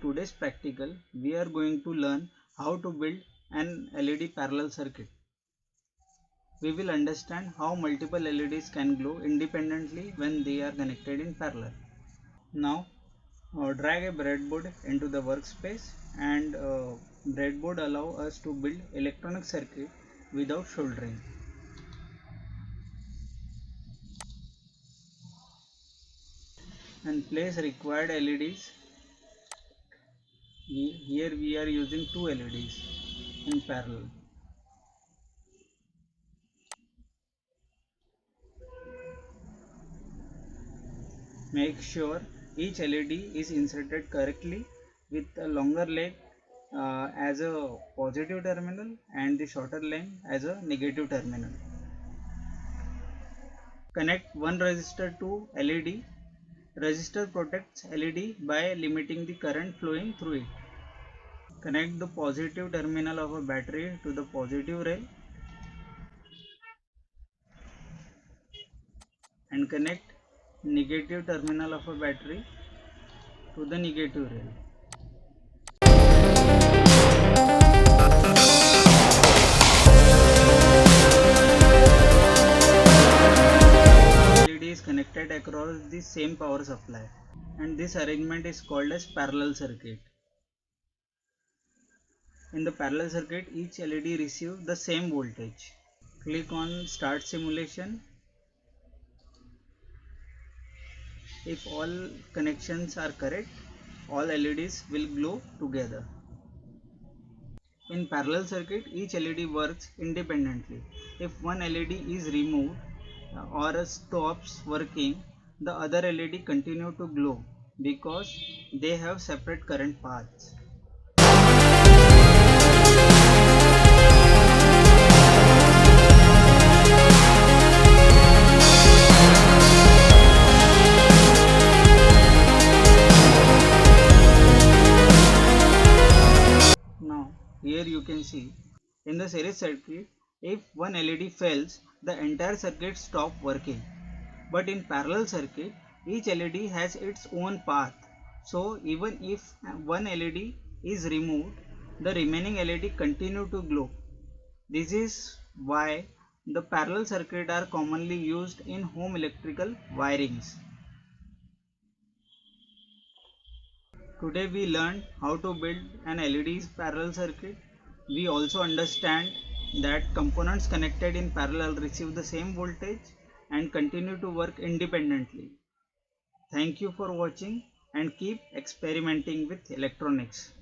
today's practical, we are going to learn how to build an LED parallel circuit. We will understand how multiple LEDs can glow independently when they are connected in parallel. Now, drag a breadboard into the workspace, and breadboard allows us to build electronic circuit without soldering. And place required LEDs. Here we are using two LEDs in parallel. Make sure each LED is inserted correctly with a longer leg as a positive terminal and the shorter leg as a negative terminal. Connect one resistor to LED. Resistor protects LED by limiting the current flowing through it. Connect the positive terminal of a battery to the positive rail and connect negative terminal of a battery to the negative rail. LED is connected across the same power supply, and this arrangement is called as parallel circuit. In the parallel circuit, each LED receives the same voltage. Click on Start Simulation. If all connections are correct, all LEDs will glow together. In parallel circuit, each LED works independently. If one LED is removed or stops working, the other LED continue to glow because they have separate current paths. Now, here you can see in the series circuit, if one LED fails, the entire circuit stops working. But in parallel circuit, each LED has its own path. So even if one LED is removed, the remaining LED continue to glow. This is why the parallel circuit are commonly used in home electrical wirings. Today we learned how to build an LED parallel circuit. We also understand that components connected in parallel receive the same voltage and continue to work independently. Thank you for watching and keep experimenting with electronics.